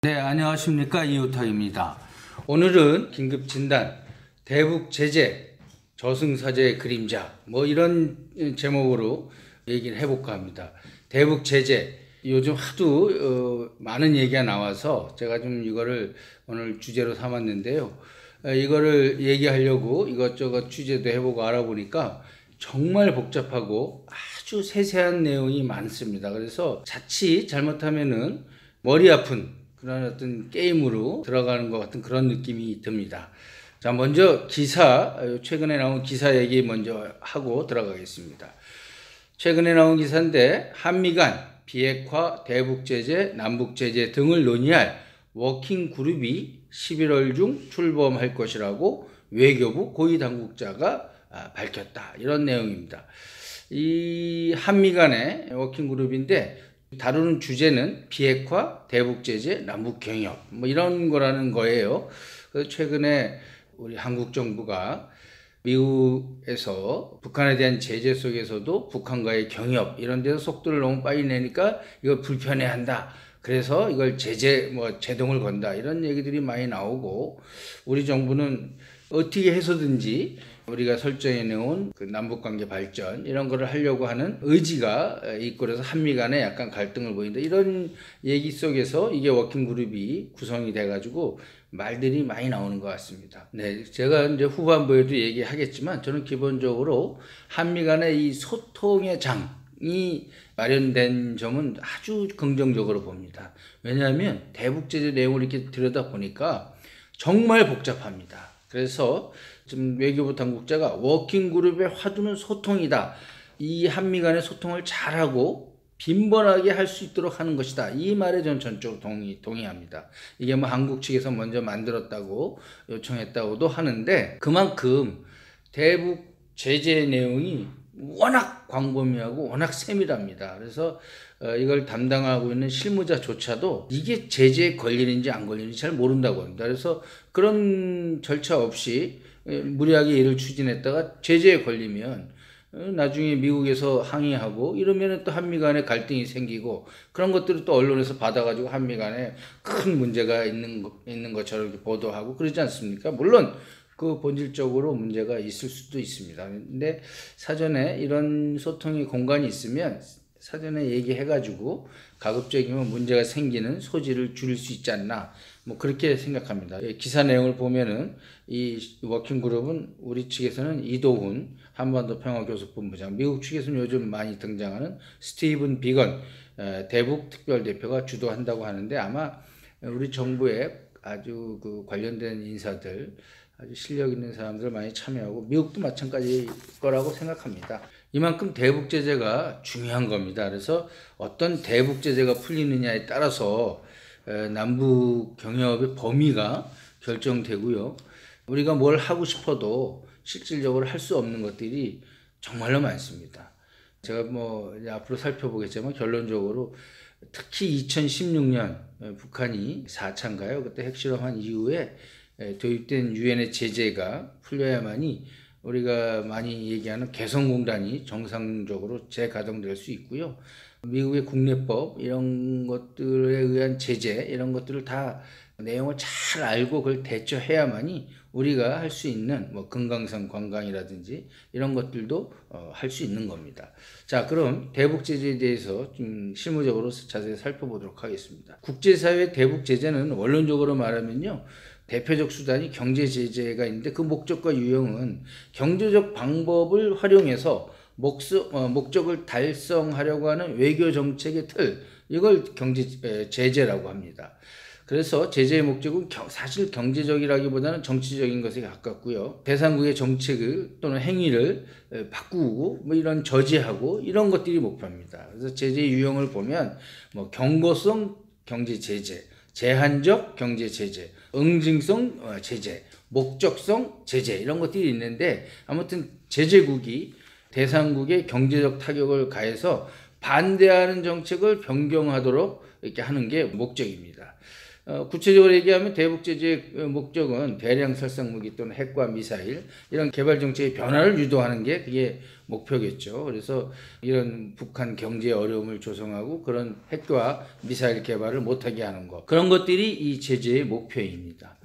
네, 안녕하십니까. 이호탁입니다. 오늘은 긴급 진단, 대북 제재, 저승사자의 그림자, 이런 제목으로 얘기를 해볼까 합니다. 대북 제재, 요즘 하도 많은 얘기가 나와서 제가 좀 이거를 오늘 주제로 삼았는데요. 이거를 얘기하려고 이것저것 취재도 해보고 알아보니까 정말 복잡하고 아주 세세한 내용이 많습니다. 그래서 자칫 잘못하면은 머리 아픈 그런 어떤 게임으로 들어가는 것 같은 그런 느낌이 듭니다. 자, 먼저 최근에 나온 기사 얘기 먼저 하고 들어가겠습니다. 최근에 나온 기사인데, 한미 간 비핵화, 대북제재, 남북제재 등을 논의할 워킹그룹이 11월 중 출범할 것이라고 외교부 고위당국자가 밝혔다. 이런 내용입니다. 이 한미 간의 워킹그룹인데 다루는 주제는 비핵화, 대북제재, 남북경협 이런 거라는 거예요. 그래서 최근에 우리 한국 정부가 미국에서 북한에 대한 제재 속에서도 북한과의 경협 이런 데서 속도를 너무 빨리 내니까 이걸 불편해한다. 그래서 이걸 제동을 건다. 이런 얘기들이 많이 나오고, 우리 정부는 어떻게 해서든지 우리가 설정해 놓은 그 남북관계 발전 이런 거를 하려고 하는 의지가 있고, 그래서 한미 간에 약간 갈등을 보인다. 이런 얘기 속에서 이게 워킹그룹이 구성이 돼가지고 말들이 많이 나오는 것 같습니다. 네, 제가 이제 후반부에도 얘기하겠지만 저는 기본적으로 한미 간의 이 소통의 장이 마련된 점은 아주 긍정적으로 봅니다. 왜냐하면 대북제재 내용을 이렇게 들여다보니까 정말 복잡합니다. 그래서 지금 외교부 당국자가 워킹그룹의 화두는 소통이다. 이 한미 간의 소통을 잘하고 빈번하게 할 수 있도록 하는 것이다. 이 말에 저는 전적으로 동의합니다. 이게 한국 측에서 먼저 만들었다고 요청했다고도 하는데, 그만큼 대북 제재 내용이 워낙 광범위하고 워낙 세밀합니다. 그래서 이걸 담당하고 있는 실무자조차도 이게 제재에 걸리는지 안 걸리는지 잘 모른다고 합니다. 그래서 그런 절차 없이 무리하게 일을 추진했다가 제재에 걸리면 나중에 미국에서 항의하고 이러면 또 한미 간에 갈등이 생기고, 그런 것들을 또 언론에서 받아가지고 한미 간에 큰 문제가 있는 것처럼 이렇게 보도하고 그러지 않습니까? 물론 그 본질적으로 문제가 있을 수도 있습니다. 근데 사전에 이런 소통의 공간이 있으면 사전에 얘기해가지고 가급적이면 문제가 생기는 소지를 줄일 수 있지 않나, 그렇게 생각합니다. 기사 내용을 보면은 이 워킹그룹은 우리 측에서는 이도훈 한반도 평화교섭본부장, 미국 측에서는 요즘 많이 등장하는 스티븐 비건 대북 특별대표가 주도한다고 하는데, 아마 우리 정부의 아주 그 관련된 인사들, 아주 실력 있는 사람들 많이 참여하고, 미국도 마찬가지일 거라고 생각합니다. 이만큼 대북 제재가 중요한 겁니다. 그래서 어떤 대북 제재가 풀리느냐에 따라서 남북 경협의 범위가 결정되고요. 우리가 뭘 하고 싶어도 실질적으로 할 수 없는 것들이 정말로 많습니다. 제가 이제 앞으로 살펴보겠지만 결론적으로 특히 2016년 북한이 4차인가요? 그때 핵실험한 이후에 도입된 유엔의 제재가 풀려야만이 우리가 많이 얘기하는 개성공단이 정상적으로 재가동될 수 있고요. 미국의 국내법 이런 것들에 의한 제재 이런 것들을 다 내용을 잘 알고 그걸 대처해야만이 우리가 할 수 있는 금강산 관광이라든지 이런 것들도 할 수 있는 겁니다. 자, 그럼 대북 제재에 대해서 좀 실무적으로 자세히 살펴보도록 하겠습니다. 국제사회 대북 제재는 원론적으로 말하면요, 대표적 수단이 경제 제재가 있는데, 그 목적과 유형은 경제적 방법을 활용해서 목적을 달성하려고 하는 외교 정책의 틀, 이걸 경제 제재라고 합니다. 그래서 제재의 목적은 사실 경제적이라기보다는 정치적인 것에 가깝고요. 대상국의 정책 또는 행위를 바꾸고 이런 저지하고 이런 것들이 목표입니다. 그래서 제재 유형을 보면 경고성 경제 제재, 제한적 경제 제재, 응징성 제재, 목적성 제재 이런 것들이 있는데, 아무튼 제재국이 대상국의 경제적 타격을 가해서 반대하는 정책을 변경하도록 이렇게 하는 게 목적입니다. 구체적으로 얘기하면 대북 제재의 목적은 대량 살상 무기 또는 핵과 미사일 이런 개발 정책의 변화를 유도하는 게 그게 목표겠죠. 그래서 이런 북한 경제 어려움을 조성하고 그런 핵과 미사일 개발을 못하게 하는 것, 그런 것들이 이 제재의 목표입니다.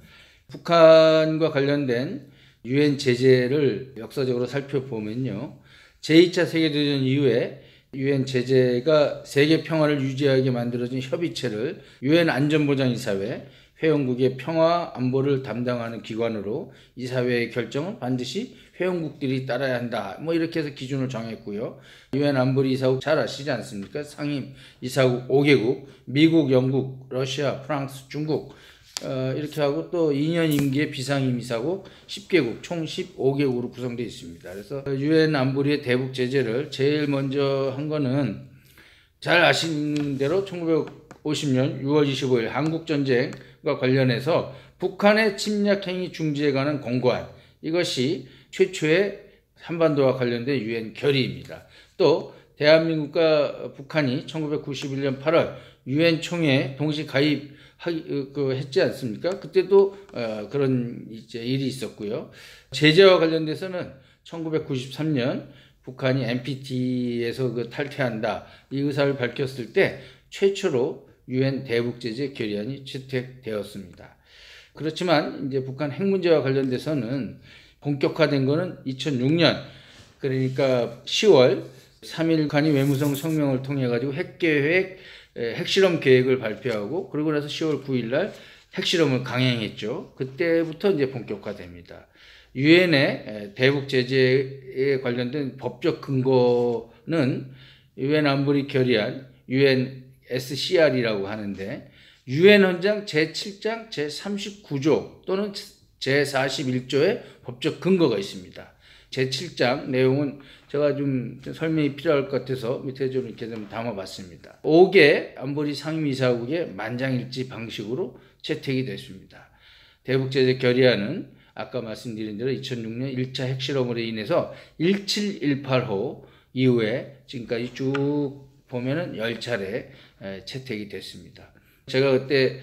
북한과 관련된 유엔 제재를 역사적으로 살펴보면요, 제2차 세계대전 이후에 유엔 제재가 세계 평화를 유지하게 만들어진 협의체를 유엔 안전보장이사회, 회원국의 평화 안보를 담당하는 기관으로 이 사회의 결정은 반드시 회원국들이 따라야 한다. 뭐 이렇게 해서 기준을 정했고요. 유엔 안보리 이사국 잘 아시지 않습니까? 상임 이사국 5개국, 미국, 영국, 러시아, 프랑스, 중국 이렇게 하고 또 2년 임기의 비상임 이사국 10개국, 총 15개국으로 구성되어 있습니다. 그래서 유엔 안보리의 대북 제재를 제일 먼저 한 거는 잘 아시는 대로 1950년 6월 25일 한국전쟁과 관련해서 북한의 침략행위 중지에 관한 공고안, 이것이 최초의 한반도와 관련된 유엔 결의입니다. 또 대한민국과 북한이 1991년 8월 유엔 총회에 동시 했지 않습니까? 그때도 그런 이제 일이 있었고요. 제재와 관련돼서는 1993년 북한이 NPT에서 탈퇴한다 이 의사를 밝혔을 때 최초로 유엔 대북 제재 결의안이 채택되었습니다. 그렇지만 이제 북한 핵 문제와 관련돼서는 본격화된 거는 2006년, 그러니까 10월 3일 북한이 외무성 성명을 통해 가지고 핵계획, 핵실험 계획을 발표하고 그러고 나서 10월 9일 날 핵실험을 강행했죠. 그때부터 이제 본격화됩니다. 유엔의 대북 제재에 관련된 법적 근거는 유엔 안보리 결의안, 유엔 SCR이라고 하는데 유엔 헌장 제7장 제39조 또는 제41조의 법적 근거가 있습니다. 제7장 내용은 제가 좀 설명이 필요할 것 같아서 밑에 좀 이렇게 좀 담아봤습니다. 5개 안보리 상임이사국의 만장일치 방식으로 채택이 됐습니다. 대북제재 결의안은 아까 말씀드린 대로 2006년 1차 핵실험으로 인해서 1718호 이후에 지금까지 쭉 보면은 10차례 채택이 됐습니다. 제가 그때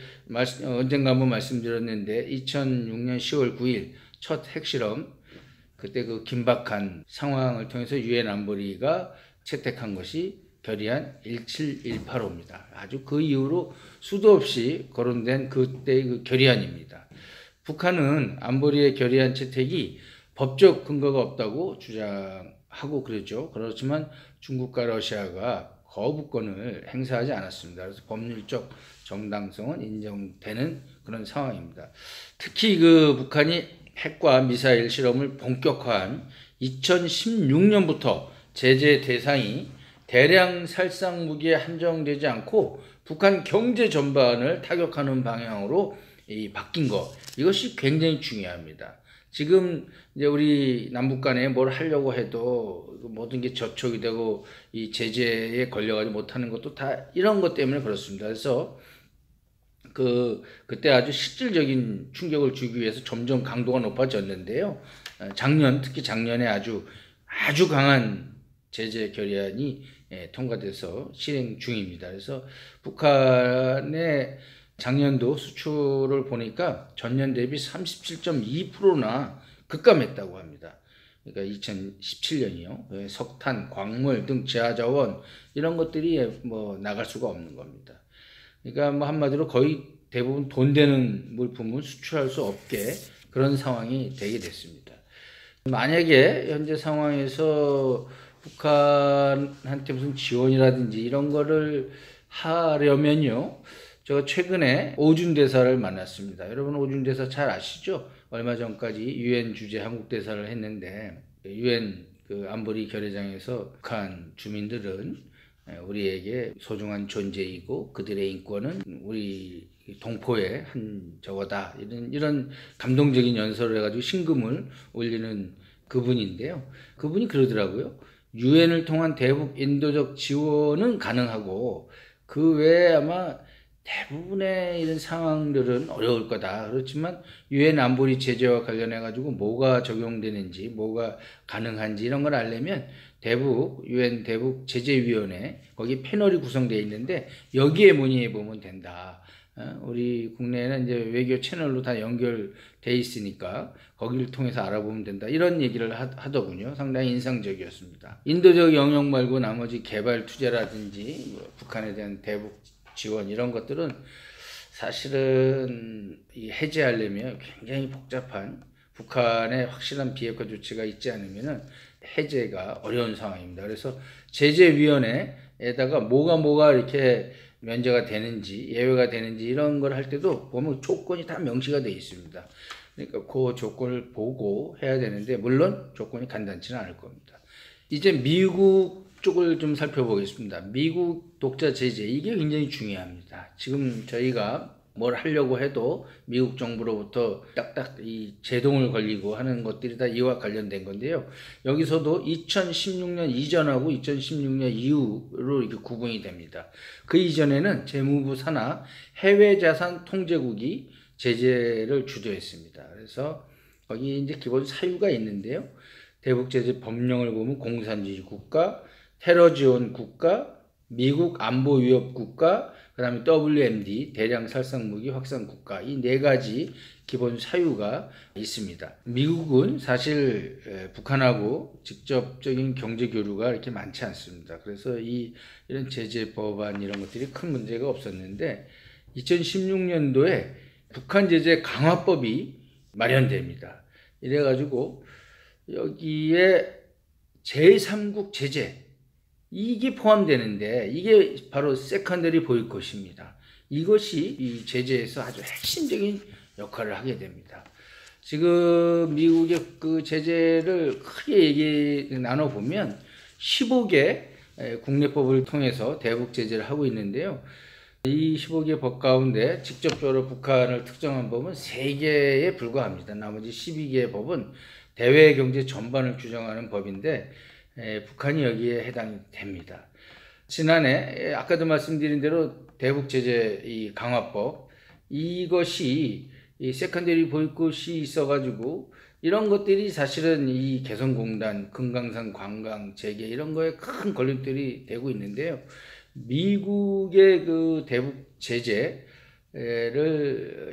언젠가 한번 말씀드렸는데 2006년 10월 9일 첫 핵실험, 그때 그 긴박한 상황을 통해서 유엔 안보리가 채택한 것이 결의안 17185입니다. 아주 그 이후로 수도 없이 거론된 그때의 그 결의안입니다. 북한은 안보리의 결의안 채택이 법적 근거가 없다고 주장하고 그러죠. 그렇지만 중국과 러시아가 거부권을 행사하지 않았습니다. 그래서 법률적 정당성은 인정되는 그런 상황입니다. 특히 그 북한이 핵과 미사일 실험을 본격화한 2016년부터 제재 대상이 대량 살상 무기에 한정되지 않고 북한 경제 전반을 타격하는 방향으로 바뀐 것, 이것이 굉장히 중요합니다. 지금 이제 우리 남북 간에 뭘 하려고 해도 모든 게 저촉이 되고 이 제재에 걸려가지 못하는 것도 다 이런 것 때문에 그렇습니다. 그래서 그때 아주 실질적인 충격을 주기 위해서 점점 강도가 높아졌는데요. 특히 작년에 아주 강한 제재 결의안이 통과돼서 실행 중입니다. 그래서 북한의 작년도 수출을 보니까 전년 대비 37.2%나 급감했다고 합니다. 그러니까 2017년이요. 석탄, 광물 등 지하자원 이런 것들이 뭐 나갈 수가 없는 겁니다. 그러니까 뭐 한마디로 거의 대부분 돈 되는 물품을 수출할 수 없게 그런 상황이 되게 됐습니다. 만약에 현재 상황에서 북한한테 무슨 지원이라든지 이런 거를 하려면요, 제가 최근에 오준 대사를 만났습니다. 여러분 오준 대사 잘 아시죠? 얼마 전까지 유엔 주재 한국 대사를 했는데 유엔 안보리 결의장에서 북한 주민들은 우리에게 소중한 존재이고 그들의 인권은 우리 동포의 한 저거다, 이런 감동적인 연설을 해가지고 신금을 올리는 그분인데요. 그분이 그러더라고요. 유엔을 통한 대북 인도적 지원은 가능하고 그 외에 아마 대부분의 이런 상황들은 어려울 거다. 그렇지만 유엔 안보리 제재와 관련해 가지고 뭐가 적용되는지, 뭐가 가능한지 이런 걸 알려면 유엔 대북 제재위원회 거기 패널이 구성되어 있는데 여기에 문의해 보면 된다. 우리 국내에는 이제 외교 채널로 다 연결돼 있으니까 거기를 통해서 알아보면 된다. 이런 얘기를 하더군요. 상당히 인상적이었습니다. 인도적 영역 말고 나머지 개발 투자라든지 뭐 북한에 대한 대북 지원 이런 것들은 사실은 이 해제하려면 굉장히 복잡한 북한의 확실한 비핵화 조치가 있지 않으면은 해제가 어려운 상황입니다. 그래서 제재위원회에다가 뭐가 이렇게 면제가 되는지 예외가 되는지 이런 걸 할 때도 보면 조건이 다 명시가 되어 있습니다. 그러니까 그 조건을 보고 해야 되는데 물론 조건이 간단치는 않을 겁니다. 이제 미국 쪽을 좀 살펴보겠습니다. 미국 독자 제재 이게 굉장히 중요합니다. 지금 저희가 뭘 하려고 해도 미국 정부로부터 딱딱 이 제동을 걸리고 하는 것들이 다 이와 관련된 건데요. 여기서도 2016년 이전하고 2016년 이후로 이렇게 구분이 됩니다. 그 이전에는 재무부 산하 해외자산 통제국이 제재를 주도했습니다. 그래서 거기 이제 기본 사유가 있는데요. 대북 제재 법령을 보면 공산주의 국가, 테러 지원 국가, 미국 안보 위협 국가, 그 다음에 WMD, 대량 살상 무기 확산 국가, 이 네 가지 기본 사유가 있습니다. 미국은 사실 북한하고 직접적인 경제 교류가 이렇게 많지 않습니다. 그래서 이런 제재 법안 이런 것들이 큰 문제가 없었는데 2016년도에 북한 제재 강화법이 마련됩니다. 이래가지고 여기에 제3국 제재 이게 포함되는데 이게 바로 세컨더리 보이콧입니다. 이것이 이 제재에서 아주 핵심적인 역할을 하게 됩니다. 지금 미국의 그 제재를 크게 나눠보면 15개 국내법을 통해서 대북 제재를 하고 있는데요. 이 15개 법 가운데 직접적으로 북한을 특정한 법은 3개에 불과합니다. 나머지 12개의 법은 대외 경제 전반을 규정하는 법인데 북한이 여기에 해당이 됩니다. 지난해 아까도 말씀드린 대로 대북 제재 이 강화법 이것이 이 세컨더리 보이콧이 있어가지고 이런 것들이 사실은 이 개성공단, 금강산 관광 재개 이런 거에 큰 걸림돌이 되고 있는데요. 미국의 그 대북 제재를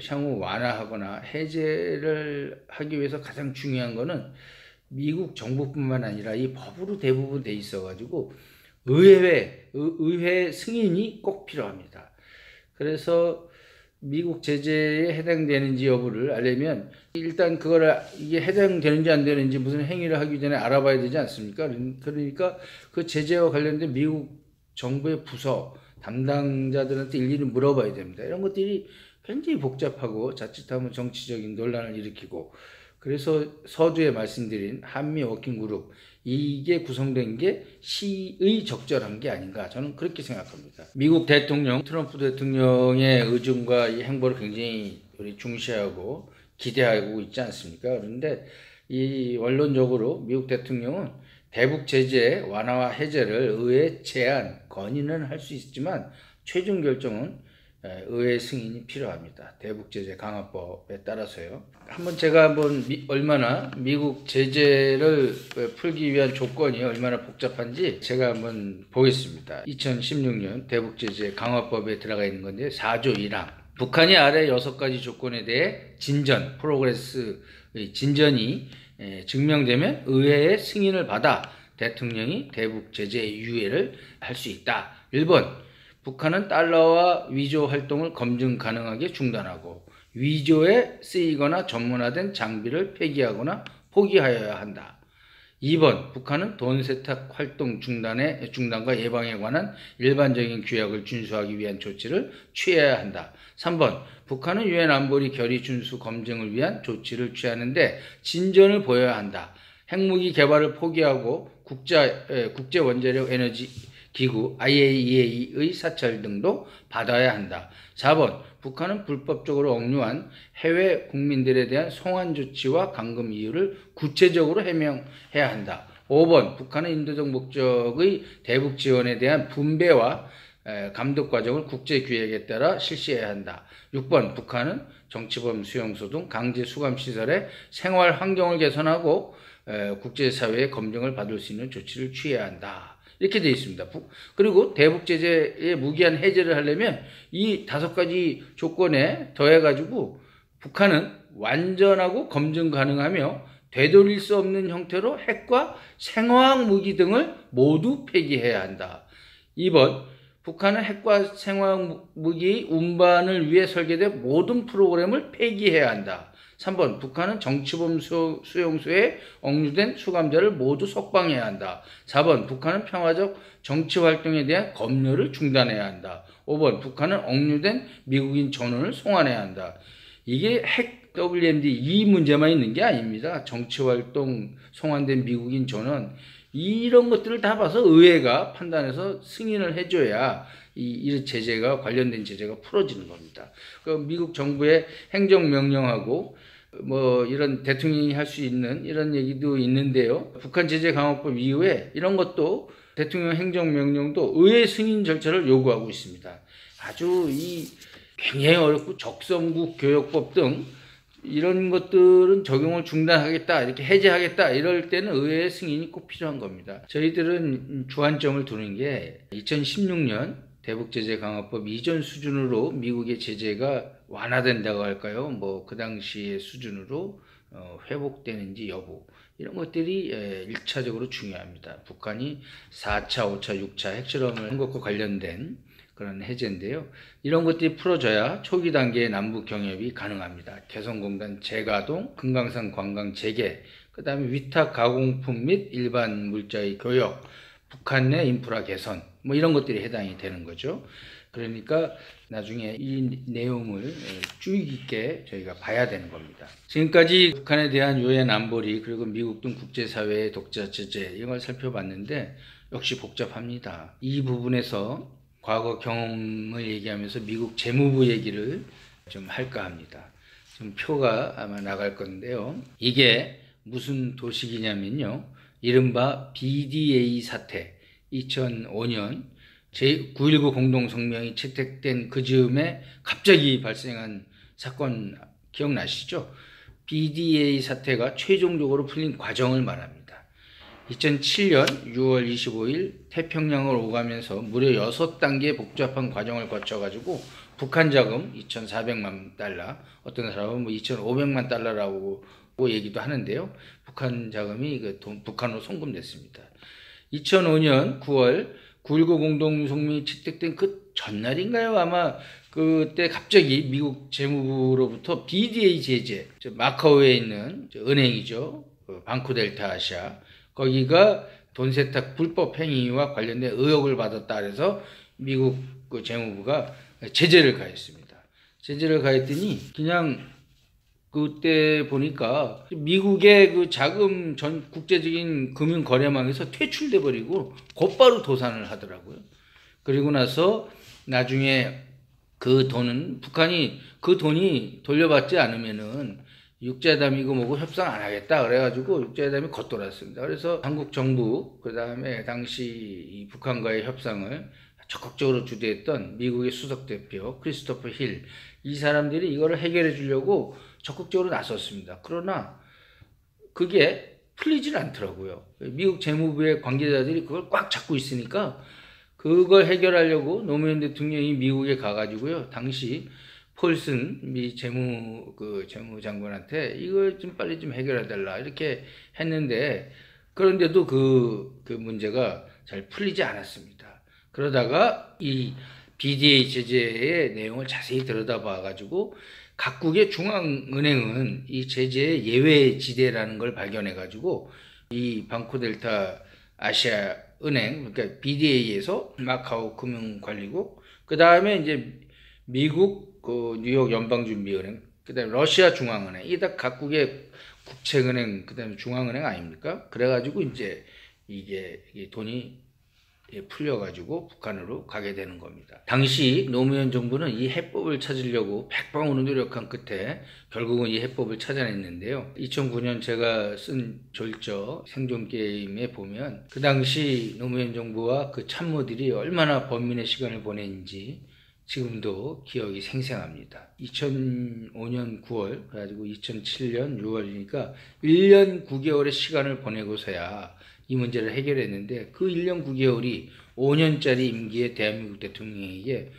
향후 완화하거나 해제를 하기 위해서 가장 중요한 거는 미국 정부뿐만 아니라 이 법으로 대부분 돼 있어가지고 의회 승인이 꼭 필요합니다. 그래서 미국 제재에 해당되는지 여부를 알려면 일단 그거를 이게 해당되는지 안 되는지 무슨 행위를 하기 전에 알아봐야 되지 않습니까? 그러니까 그 제재와 관련된 미국 정부의 부서 담당자들한테 일일이 물어봐야 됩니다. 이런 것들이 굉장히 복잡하고 자칫하면 정치적인 논란을 일으키고 그래서 서두에 말씀드린 한미 워킹그룹 이게 구성된 게 시의 적절한 게 아닌가 저는 그렇게 생각합니다. 미국 대통령 트럼프 대통령의 의중과 이 행보를 굉장히 우리 중시하고 기대하고 있지 않습니까? 그런데 이 원론적으로 미국 대통령은 대북 제재 완화와 해제를 의회 제안 건의는 할 수 있지만 최종 결정은 의회 승인이 필요합니다. 대북 제재 강화법에 따라서요. 제가 얼마나 미국 제재를 풀기 위한 조건이 얼마나 복잡한지 제가 한번 보겠습니다. 2016년 대북 제재 강화법에 들어가 있는 건데 4조 1항 북한이 아래 6가지 조건에 대해 프로그레스 진전이 증명되면 의회의 승인을 받아 대통령이 대북 제재 유예를 할 수 있다. 1번 북한은 달러와 위조 활동을 검증 가능하게 중단하고 위조에 쓰이거나 전문화된 장비를 폐기하거나 포기하여야 한다. 2번 북한은 돈 세탁 활동 중단과 예방에 관한 일반적인 규약을 준수하기 위한 조치를 취해야 한다. 3번 북한은 유엔 안보리 결의 준수 검증을 위한 조치를 취하는데 진전을 보여야 한다. 핵무기 개발을 포기하고 국제 원자력 에너지 기구 IAEA의 사찰 등도 받아야 한다. 4번 북한은 불법적으로 억류한 해외 국민들에 대한 송환 조치와 감금 이유를 구체적으로 해명해야 한다. 5번 북한은 인도적 목적의 대북 지원에 대한 분배와 감독 과정을 국제규약에 따라 실시해야 한다. 6번 북한은 정치범 수용소 등 강제 수감시설의 생활 환경을 개선하고 국제사회의 검증을 받을 수 있는 조치를 취해야 한다. 이렇게 되어 있습니다. 그리고 대북 제재의 무기한 해제를 하려면 이 5가지 조건에 더해가지고 북한은 완전하고 검증 가능하며 되돌릴 수 없는 형태로 핵과 생화학 무기 등을 모두 폐기해야 한다. 2번, 북한은 핵과 생화학 무기 운반을 위해 설계된 모든 프로그램을 폐기해야 한다. 3번, 북한은 정치범 수용소에 억류된 수감자를 모두 석방해야 한다. 4번, 북한은 평화적 정치활동에 대한 검열을 중단해야 한다. 5번, 북한은 억류된 미국인 전원을 송환해야 한다. 이게 핵 WMD 이 문제만 있는 게 아닙니다. 정치활동 송환된 미국인 전원 이런 것들을 다 봐서 의회가 판단해서 승인을 해줘야 이 제재가 관련된 제재가 풀어지는 겁니다. 미국 정부의 행정명령하고 뭐 이런 대통령이 할 수 있는 이런 얘기도 있는데요. 북한 제재 강화법 이후에 이런 것도 대통령 행정명령도 의회 승인 절차를 요구하고 있습니다. 아주 굉장히 어렵고 적성국 교역법 등 이런 것들은 적용을 중단하겠다, 이렇게 해제하겠다 이럴 때는 의회의 승인이 꼭 필요한 겁니다. 저희들은 주안점을 두는 게 2016년 대북제재 강화법 이전 수준으로 미국의 제재가 완화된다고 할까요? 뭐 그 당시의 수준으로 회복되는지 여부 이런 것들이 1차적으로 중요합니다. 북한이 4차, 5차, 6차 핵실험을 한 것과 관련된 그런 해제인데요. 이런 것들이 풀어져야 초기 단계의 남북 경협이 가능합니다. 개성공단 재가동, 금강산 관광 재개, 그 다음에 위탁 가공품 및 일반 물자의 교역, 북한 내 인프라 개선, 뭐 이런 것들이 해당이 되는 거죠. 그러니까 나중에 이 내용을 주의 깊게 저희가 봐야 되는 겁니다. 지금까지 북한에 대한 유엔 안보리 그리고 미국 등 국제사회의 독자 제재 이걸 살펴봤는데 역시 복잡합니다. 이 부분에서 과거 경험을 얘기하면서 미국 재무부 얘기를 좀 할까 합니다. 좀 표가 아마 나갈 건데요. 이게 무슨 도식이냐면요. 이른바 BDA 사태 2005년 제9.19 공동성명이 채택된 그 즈음에 갑자기 발생한 사건 기억나시죠? BDA 사태가 최종적으로 풀린 과정을 말합니다. 2007년 6월 25일 태평양을 오가면서 무려 6단계 복잡한 과정을 거쳐가지고 북한 자금 2,400만 달러, 어떤 사람은 뭐 2,500만 달러라고 얘기도 하는데요. 북한 자금이 북한으로 송금됐습니다. 2005년 9월 9.19 공동성명이 채택된 그 전날인가요? 아마 그때 갑자기 미국 재무부로부터 BDA 제재, 마카오에 있는 은행이죠. 방코델타 아시아. 거기가 돈 세탁 불법 행위와 관련된 의혹을 받았다 그래서 미국 재무부가 제재를 가했습니다. 제재를 가했더니 그냥 그때 보니까 미국의 그 자금 전 국제적인 금융 거래망에서 퇴출돼 버리고 곧바로 도산을 하더라고요. 그리고 나서 나중에 그 돈은 북한이 그 돈이 돌려받지 않으면은 육자회담 이거 뭐고 협상 안 하겠다 그래가지고 육자회담이 겉돌았습니다. 그래서 한국 정부 그 다음에 당시 이 북한과의 협상을 적극적으로 주도했던 미국의 수석 대표 크리스토퍼 힐 이 사람들이 이거를 해결해 주려고 적극적으로 나섰습니다. 그러나 그게 풀리질 않더라고요. 미국 재무부의 관계자들이 그걸 꽉 잡고 있으니까 그걸 해결하려고 노무현 대통령이 미국에 가가지고요. 당시 폴슨 미 재무장관한테 이거 좀 빨리 좀 해결해달라 이렇게 했는데 그런데도 그 문제가 잘 풀리지 않았습니다. 그러다가 이 BDA 제재의 내용을 자세히 들여다봐가지고 각국의 중앙은행은 이 제재의 예외 지대라는 걸 발견해가지고 이 방코델타 아시아 은행 그러니까 BDA에서 마카오 금융관리국 그 다음에 이제 미국 뉴욕 연방준비은행 그다음에 러시아 중앙은행 이 다 각국의 국책은행 그다음에 중앙은행 아닙니까? 그래가지고 이제 이게 돈이 풀려가지고 북한으로 가게 되는 겁니다. 당시 노무현 정부는 이 해법을 찾으려고 백방으로 노력한 끝에 결국은 이 해법을 찾아냈는데요. 2009년 제가 쓴 졸저 생존게임에 보면 그 당시 노무현 정부와 그 참모들이 얼마나 번민의 시간을 보냈는지 지금도 기억이 생생합니다. 2005년 9월 그래가지고 2007년 6월이니까 1년 9개월의 시간을 보내고서야 이 문제를 해결했는데 그 1년 9개월이 5년짜리 임기의 대한민국 대통령에게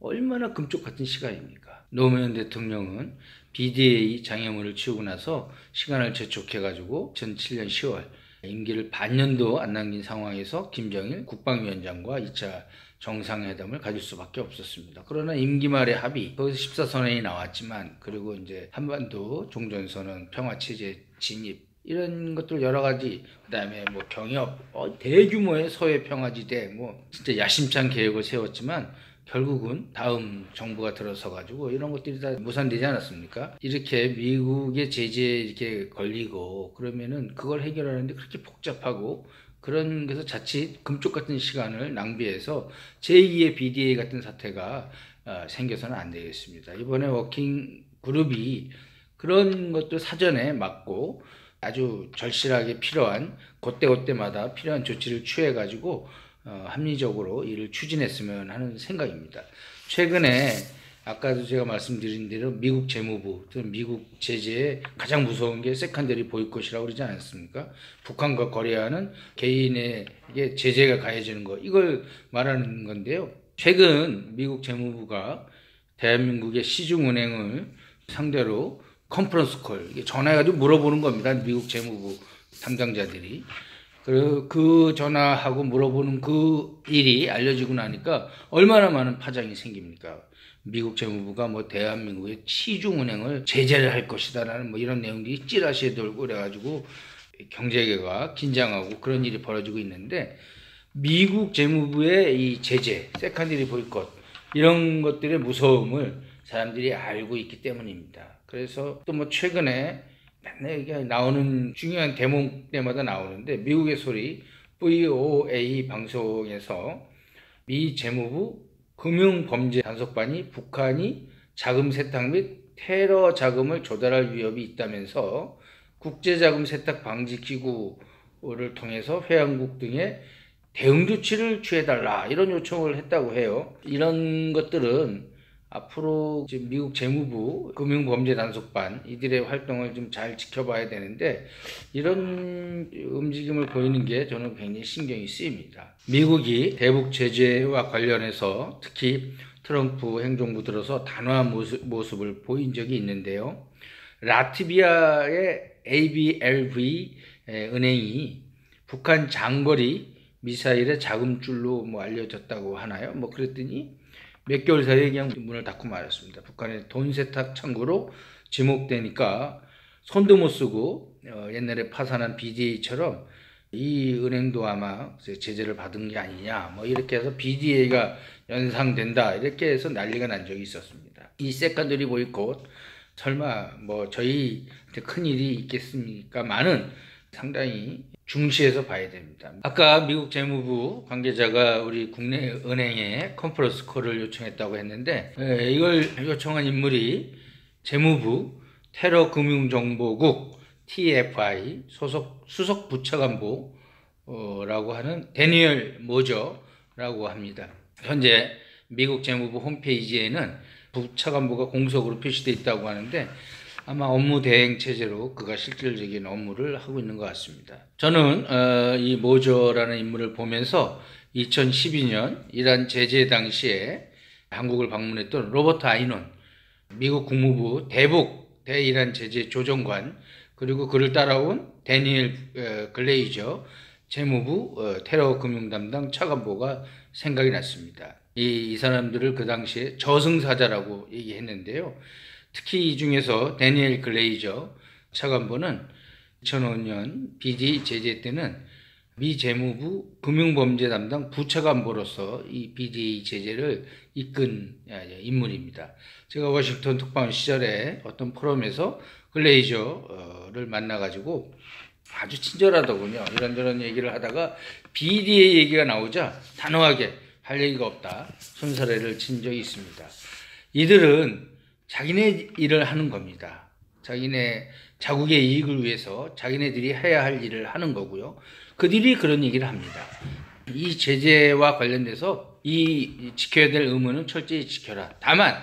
얼마나 금쪽 같은 시간입니까? 노무현 대통령은 BDA 장애물을 치우고 나서 시간을 재촉해가지고 2007년 10월 임기를 반년도 안 남긴 상황에서 김정일 국방위원장과 2차 정상회담을 가질 수밖에 없었습니다. 그러나 임기 말의 합의, 거기서 14선언이 나왔지만, 그리고 이제 한반도 종전선언, 평화체제 진입, 이런 것들 여러 가지, 그 다음에 뭐 경협, 대규모의 서해 평화지대, 뭐 진짜 야심찬 계획을 세웠지만, 결국은 다음 정부가 들어서 가지고 이런 것들이 다 무산되지 않았습니까? 이렇게 미국의 제재에 이렇게 걸리고 그러면은 그걸 해결하는데 그렇게 복잡하고 그런 것에서 자칫 금쪽 같은 시간을 낭비해서 제2의 BDA 같은 사태가 생겨서는 안 되겠습니다. 이번에 워킹 그룹이 그런 것도 사전에 막고 아주 절실하게 필요한 그때그때마다 필요한 조치를 취해 가지고 합리적으로 일을 추진했으면 하는 생각입니다. 최근에 아까도 제가 말씀드린 대로 미국 재무부, 미국 제재에 가장 무서운 게 세컨더리 보이콧이라고 그러지 않았습니까? 북한과 거래하는 개인에게 제재가 가해지는 거, 이걸 말하는 건데요. 최근 미국 재무부가 대한민국의 시중은행을 상대로 컨퍼런스 콜, 전화해가지고 물어보는 겁니다. 미국 재무부 담당자들이. 그 전화하고 물어보는 그 일이 알려지고 나니까 얼마나 많은 파장이 생깁니까? 미국 재무부가 뭐 대한민국의 시중은행을 제재를 할 것이다라는 뭐 이런 내용들이 찌라시에 돌고 그래가지고 경제계가 긴장하고 그런 일이 벌어지고 있는데, 미국 재무부의 이 제재, 세컨더리 보이콧, 이런 것들의 무서움을 사람들이 알고 있기 때문입니다. 그래서 또 뭐 최근에 맨날 이게 나오는 중요한 대목 때마다 나오는데, 미국의 소리 VOA 방송에서 미 재무부 금융범죄단속반이 북한이 자금 세탁 및 테러 자금을 조달할 위협이 있다면서 국제자금 세탁 방지 기구를 통해서 회원국 등에 대응 조치를 취해달라, 이런 요청을 했다고 해요. 이런 것들은 앞으로 지금 미국 재무부 금융범죄단속반 이들의 활동을 좀 잘 지켜봐야 되는데, 이런 움직임을 보이는 게 저는 굉장히 신경이 쓰입니다. 미국이 대북 제재와 관련해서 특히 트럼프 행정부 들어서 단호한 모습을 보인 적이 있는데요. 라트비아의 ABLV 은행이 북한 장거리 미사일의 자금줄로 뭐 알려졌다고 하나요? 뭐 그랬더니 몇 개월 사이에 그냥 문을 닫고 말았습니다. 북한의 돈 세탁 창구로 지목되니까 손도 못 쓰고 옛날에 파산한 BDA처럼 이 은행도 아마 제재를 받은 게 아니냐, 뭐 이렇게 해서 BDA가 연상된다, 이렇게 해서 난리가 난 적이 있었습니다. 이 세컨더리 보이콧 설마 뭐 저희한테 큰일이 있겠습니까만은 상당히 중시해서 봐야 됩니다. 아까 미국 재무부 관계자가 우리 국내 은행에 컨퍼런스 콜을 요청했다고 했는데, 이걸 요청한 인물이 재무부 테러금융정보국 TFI 소속 수석 부차관보라고 하는 데니얼 모저라고 합니다. 현재 미국 재무부 홈페이지에는 부차관보가 공석으로 표시되어 있다고 하는데, 아마 업무 대행 체제로 그가 실질적인 업무를 하고 있는 것 같습니다. 저는 이 모저라는 인물을 보면서 2012년 이란 제재 당시에 한국을 방문했던 로버트 아이논 미국 국무부 대북 대이란 제재 조정관, 그리고 그를 따라온 데니엘 글레이저 재무부 테러 금융 담당 차관보가 생각이 났습니다. 이 사람들을 그 당시에 저승사자라고 얘기했는데요. 특히 이 중에서 데니엘 글레이저 차관보는 2005년 BD 제재 때는 미 재무부 금융범죄 담당 부차관보로서 이 BD 제재를 이끈 인물입니다. 제가 워싱턴 특파원 시절에 어떤 포럼에서 글레이저를 만나가지고 아주 친절하더군요. 이런저런 얘기를 하다가 BDA 얘기가 나오자 단호하게 할 얘기가 없다, 손사래를 친 적이 있습니다. 이들은 자기네 일을 하는 겁니다. 자기네 자국의 이익을 위해서 자기네들이 해야 할 일을 하는 거고요. 그들이 그런 얘기를 합니다. 이 제재와 관련돼서 이 지켜야 될 의무는 철저히 지켜라. 다만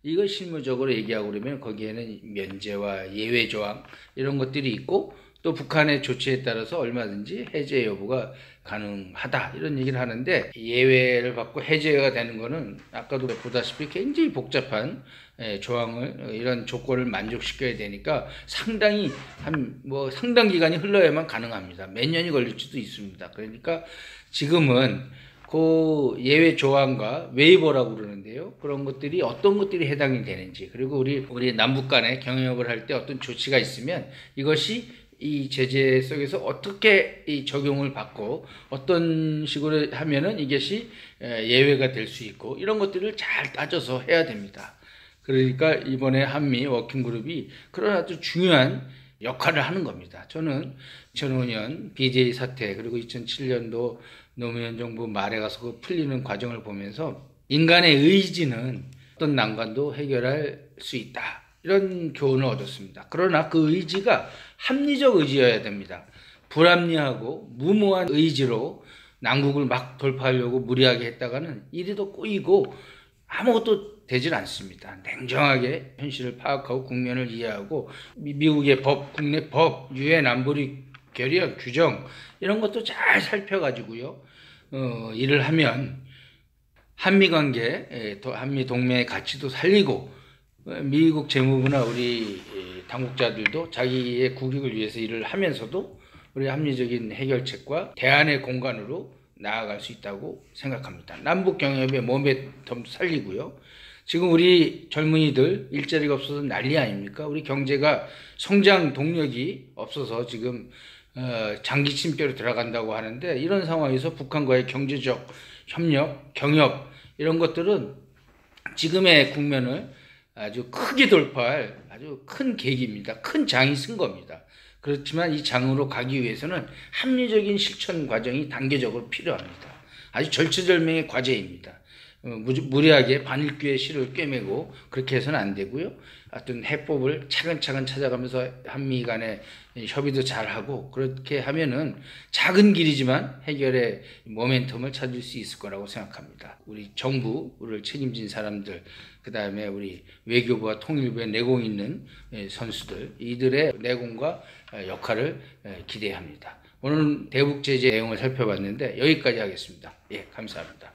이걸 실무적으로 얘기하고 그러면 거기에는 면제와 예외 조항 이런 것들이 있고, 또 북한의 조치에 따라서 얼마든지 해제 여부가 가능하다 이런 얘기를 하는데, 예외를 받고 해제가 되는 거는 아까도 보다시피 굉장히 복잡한 조항을, 이런 조건을 만족시켜야 되니까 상당히 상당 기간이 흘러야만 가능합니다. 몇 년이 걸릴 수도 있습니다. 그러니까 지금은 그 예외 조항과 웨이버라고 그러는데요. 그런 것들이 어떤 것들이 해당이 되는지, 그리고 우리 남북 간에 경협을 할 때 어떤 조치가 있으면 이것이 이 제재 속에서 어떻게 이 적용을 받고 어떤 식으로 하면은 이것이 예외가 될 수 있고, 이런 것들을 잘 따져서 해야 됩니다. 그러니까 이번에 한미 워킹그룹이 그런 아주 중요한 역할을 하는 겁니다. 저는 2005년 BJ 사태, 그리고 2007년도 노무현 정부 말에 가서 그 풀리는 과정을 보면서 인간의 의지는 어떤 난관도 해결할 수 있다, 이런 교훈을 얻었습니다. 그러나 그 의지가 합리적 의지여야 됩니다. 불합리하고 무모한 의지로 난국을 막 돌파하려고 무리하게 했다가는 이리도 꼬이고 아무것도 되질 않습니다. 냉정하게 현실을 파악하고 국면을 이해하고 미국의 법, 국내 법, 유엔 안보리 결의안 규정, 이런 것도 잘 살펴가지고요, 일을 하면 한미관계, 한미 동맹의 가치도 살리고, 미국 재무부나 우리 당국자들도 자기의 국익을 위해서 일을 하면서도 우리 합리적인 해결책과 대안의 공간으로 나아갈 수 있다고 생각합니다. 남북 경협의 모멘텀 살리고요. 지금 우리 젊은이들 일자리가 없어서 난리 아닙니까? 우리 경제가 성장 동력이 없어서 지금 장기 침체로 들어간다고 하는데, 이런 상황에서 북한과의 경제적 협력, 경협, 이런 것들은 지금의 국면을 아주 크게 돌파할 아주 큰 계기입니다. 큰 장이 쓴 겁니다. 그렇지만 이 장으로 가기 위해서는 합리적인 실천 과정이 단계적으로 필요합니다. 아주 절체절명의 과제입니다. 무리하게 반일교의 실을 꿰매고 그렇게 해서는 안 되고요. 어떤 해법을 차근차근 찾아가면서 한미 간의 협의도 잘하고, 그렇게 하면은 작은 길이지만 해결의 모멘텀을 찾을 수 있을 거라고 생각합니다. 우리 정부를 책임진 사람들, 그 다음에 우리 외교부와 통일부에 내공 있는 선수들, 이들의 내공과 역할을 기대합니다. 오늘 대북 제재 내용을 살펴봤는데 여기까지 하겠습니다. 예, 감사합니다.